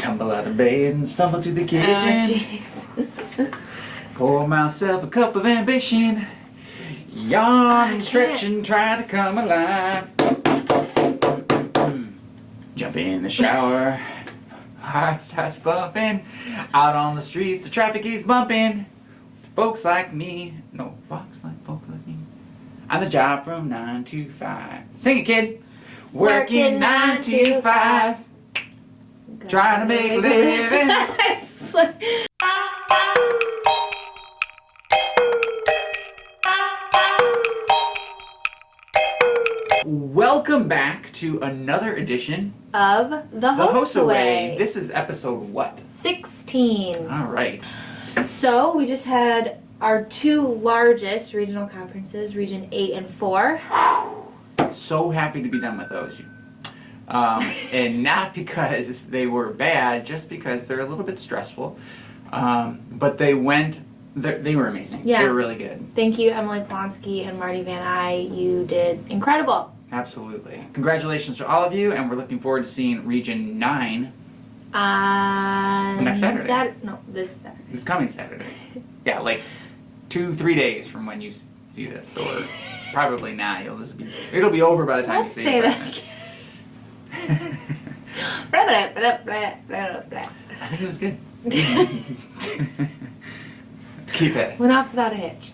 Tumble out of bed and stumble to the kitchen. Oh, jeez. Pour myself a cup of ambition. Yawn and stretch and try to come alive. Jump in the shower. Heart starts bumping. Out on the streets, the traffic is bumping. Folks like me. No, folks like me. On the job from 9 to 5. Sing it, kid. Working 9 to 5. Trying to make a living. Welcome back to another edition of the HOSA Way. This is episode what? 16. All right. So we just had our two largest regional conferences, Region 8 and 4. So happy to be done with those. And not because they were bad, just because they're a little bit stressful. But they were amazing. Yeah. They were really good. Thank you, Emily Plonsky and Marty Van Eye. You did incredible. Absolutely. Congratulations to all of you, and we're looking forward to seeing Region 9 next Saturday. This Saturday. This coming Saturday. Yeah, like 2-3 days from when you see this, or probably not. It'll be over by the time Let's you see say it. that. I think it was good. Let's keep it. Went off without a hitch.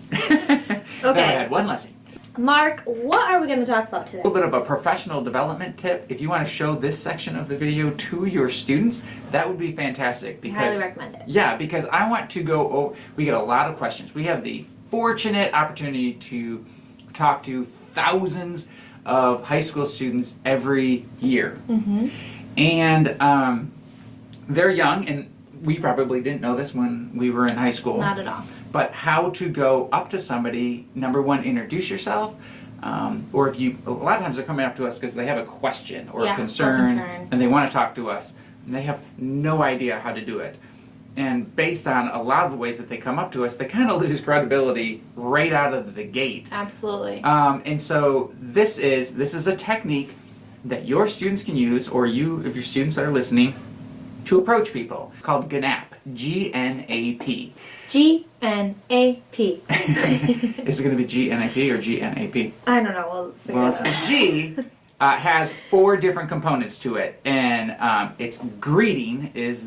Never had one lesson. Mark, what are we going to talk about today? A little bit of a professional development tip. If you want to show this section of the video to your students, that would be fantastic. I highly recommend it. Yeah, because I want to go over, we get a lot of questions. We have the fortunate opportunity to talk to thousands of high school students every year. Mm-hmm. And they're young, and we probably didn't know this when we were in high school. Not at all. But how to go up to somebody, number one, introduce yourself, or if you, a lot of times they're coming up to us because they have a question or a concern, and they want to talk to us, and they have no idea how to do it. And based on a lot of the ways that they come up to us, they kind of lose credibility right out of the gate. Absolutely. And so this is a technique that your students can use, or you, if your students are listening, to approach people. It's called GNAP. G-N-A-P. G-N-A-P. Is it going to be G-N-A-P or G-N-A-P? I don't know. Well, it's G has 4 different components to it, and it's greeting is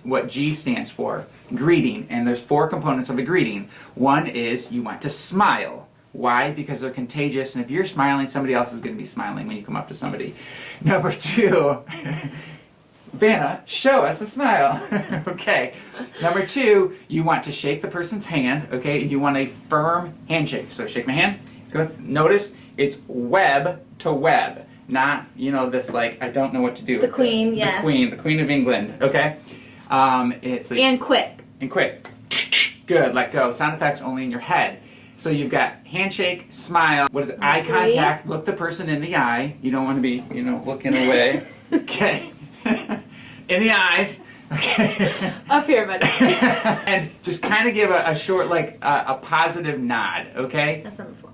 what G stands for. Greeting, and there's 4 components of a greeting. One is you want to smile. Why? Because they're contagious, and if you're smiling, somebody else is going to be smiling when you come up to somebody. Number 2. Vanna, show us a smile. Okay. Number 2, you want to shake the person's hand, okay, and you want a firm handshake. So shake my hand. Good. Notice it's web to web, not, this like, I don't know what to do. The Queen, yes. The Queen of England, okay? And quick. And quick. Good, let go. Sound effects only in your head. So you've got handshake, smile, what is it? Eye contact, look the person in the eye. You don't want to be, looking away. Okay. In the eyes. Okay. Up here, buddy. And just kind of give a short, like, a positive nod, okay? That's number 4.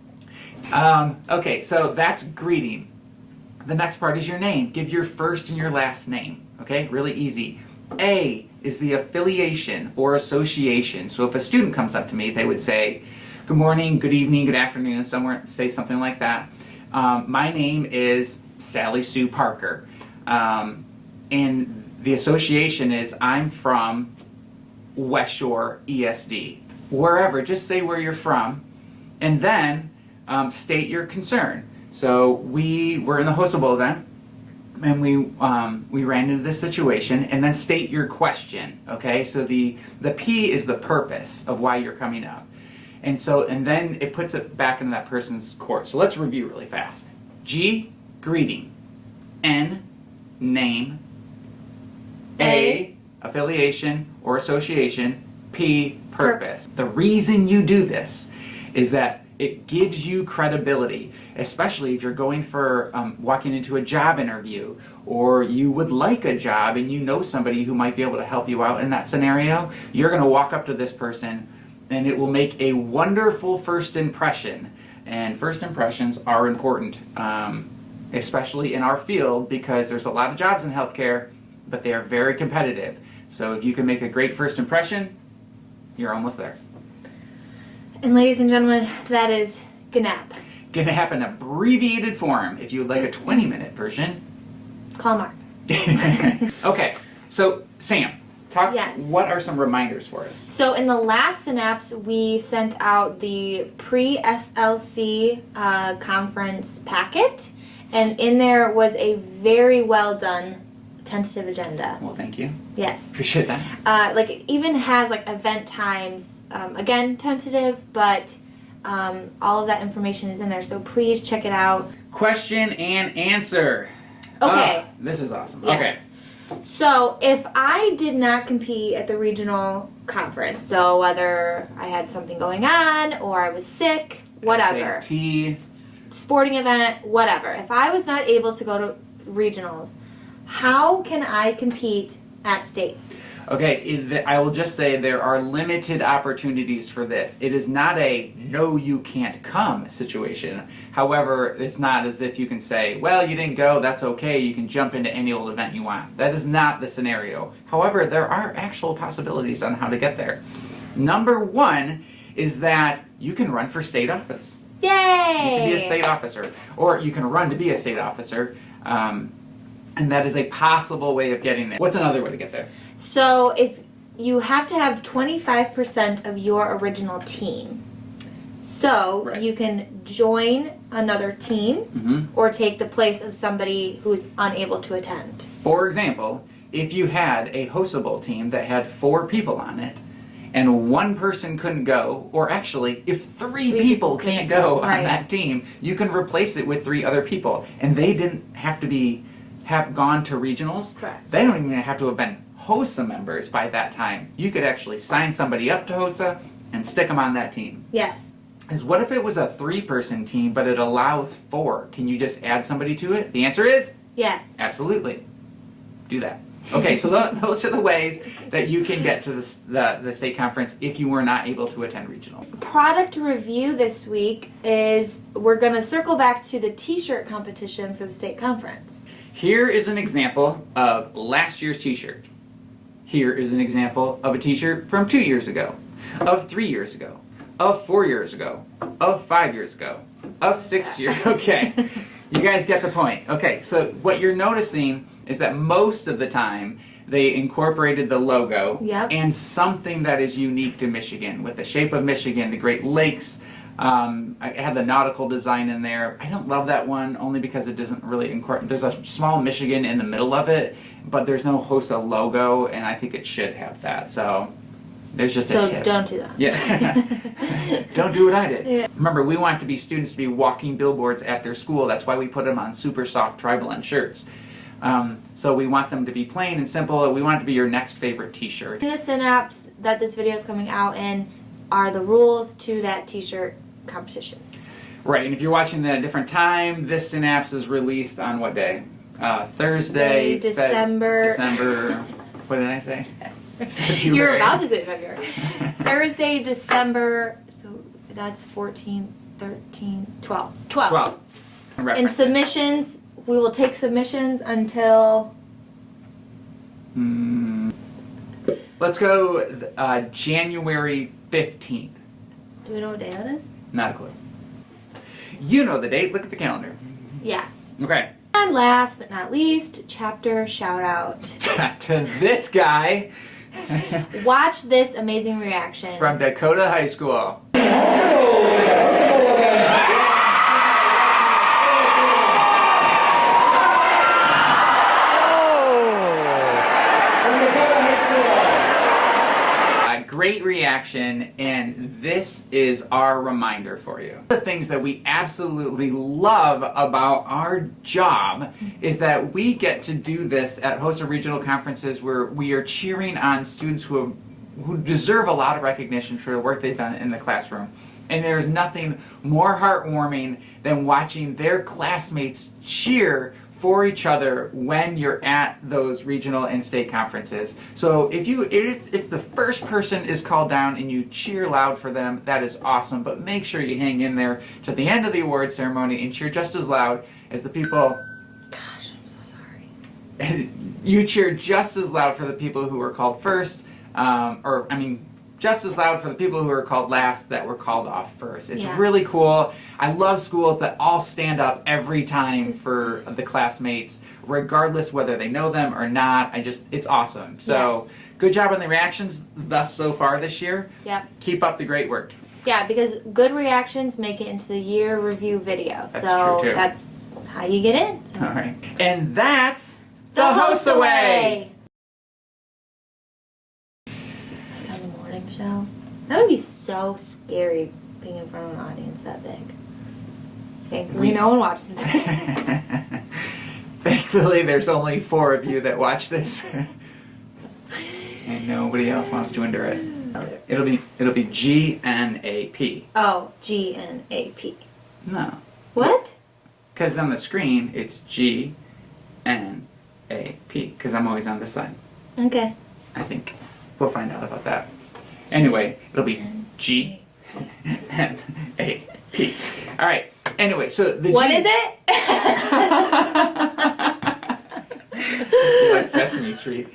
Okay, so that's greeting. The next part is your name. Give your first and your last name, okay? Really easy. A is the affiliation or association. So if a student comes up to me, they would say, good morning, good evening, good afternoon, somewhere, say something like that. My name is Sally Sue Parker. And the association is I'm from West Shore ESD. Wherever, just say where you're from, and then state your concern. So we were in the HOSA Bowl event, and we ran into this situation, and then state your question, okay? So the P is the purpose of why you're coming up. And then it puts it back into that person's court. So let's review really fast. G, greeting. N, name. A, affiliation or association. P, purpose. The reason you do this is that it gives you credibility, especially if you're going for walking into a job interview, or you would like a job and you know somebody who might be able to help you out in that scenario. You're going to walk up to this person and it will make a wonderful first impression. And first impressions are important, especially in our field, because there's a lot of jobs in healthcare but they are very competitive. So if you can make a great first impression, you're almost there. And ladies and gentlemen, that is GNAP. GNAP in abbreviated form. If you would like a 20-minute version, Call Mark. Okay, so Sam, Yes. what are some reminders for us? So in the last Synapse, we sent out the pre-SLC conference packet, and in there was a very well done tentative agenda. Well, thank you. Yes. Appreciate that. Like it even has like event times, again tentative, but all of that information is in there. So please check it out. Question and answer. Okay. Oh, this is awesome. Yes. Okay. So if I did not compete at the regional conference, so whether I had something going on or I was sick, whatever, SAT. sporting event, whatever, if I was not able to go to regionals, how can I compete at states? Okay, I will just say there are limited opportunities for this. It is not a no, you can't come situation. However, it's not as if you can say, well, you didn't go, that's okay, you can jump into any old event you want. That is not the scenario. However, there are actual possibilities on how to get there. Number one is that you can run for state office. Yay! You can be a state officer, or you can run to be a state officer, and that is a possible way of getting there. What's another way to get there? So if you have to have 25% of your original team. So Right. you can join another team or take the place of somebody who's unable to attend. For example, if you had a HOSA Bowl team that had 4 people on it, and one person couldn't go, or actually, if 3 people can't go on Right. that team, you can replace it with 3 other people, and they didn't have to have gone to regionals. Correct. They don't even have to have been HOSA members by that time. You could actually sign somebody up to HOSA and stick them on that team. Yes. Is what if it was a 3-person team, but it allows 4? Can you just add somebody to it? The answer is Yes. absolutely. Do that. Okay, so those are the ways that you can get to the state conference if you were not able to attend regional. Product review this week is we're going to circle back to the T-shirt competition for the state conference. Here is an example of last year's T-shirt. Here is an example of a T-shirt from 2 years ago, of 3 years ago, of 4 years ago, of 5 years ago, of 6 years. Okay, you guys get the point. Okay, so what you're noticing is that most of the time they incorporated the logo Yep. and something that is unique to Michigan, with the shape of Michigan, the Great Lakes. I had the nautical design in there. I don't love that one only because it doesn't really incorporate. There's a small Michigan in the middle of it, but there's no HOSA logo, and I think it should have that. So there's just a tip. So don't do that. Yeah. Don't do what I did. Yeah. Remember, we want students to be walking billboards at their school. That's why we put them on super soft tri-blend shirts. So we want them to be plain and simple. We want it to be your next favorite T-shirt. In the Synapse that this video is coming out in are the rules to that T-shirt competition. Right, and if you're watching at a different time, this Synapse is released on what day? Thursday, December. What did I say? You're about to say February. Thursday, December, so that's 14, 13, 12. 12. And Reference. submissions, we will take submissions until... Let's go January 15th. Do we know what day that is? Not a clue. You know the date. Look at the calendar. Yeah. Okay. And last but not least, chapter shout out. To this guy Watch this amazing reaction. from Dakota High School. Great reaction, and this is our reminder for you. The things that we absolutely love about our job is that we get to do this at HOSA regional conferences where we are cheering on students who deserve a lot of recognition for the work they've done in the classroom. And there's nothing more heartwarming than watching their classmates cheer for each other when you're at those regional and state conferences. So if the first person is called down and you cheer loud for them, that is awesome, but make sure you hang in there to the end of the award ceremony and cheer just as loud as the people. Gosh, I'm so sorry. You cheer just as loud for the people who were called first, just as loud for the people who were called last that were called off first. It's really cool. I love schools that all stand up every time for the classmates, regardless whether they know them or not. It's awesome. So good job on the reactions thus so far this year. Yep. Keep up the great work. Yeah, because good reactions make it into the year review video. That's so true too. That's how you get in. So. All right. And that's the HOSA Way. On the morning show. That would be so scary being in front of an audience that big. Thankfully, no one watches this. Thankfully, there's only 4 of you that watch this, and nobody else wants to endure it. It'll be GNAP. Oh, GNAP. No. What? Because on the screen it's GNAP. Because I'm always on this side. Okay. I think we'll find out about that. Anyway, it'll be GNAP. All right. Anyway, so the What is it? like Sesame Street.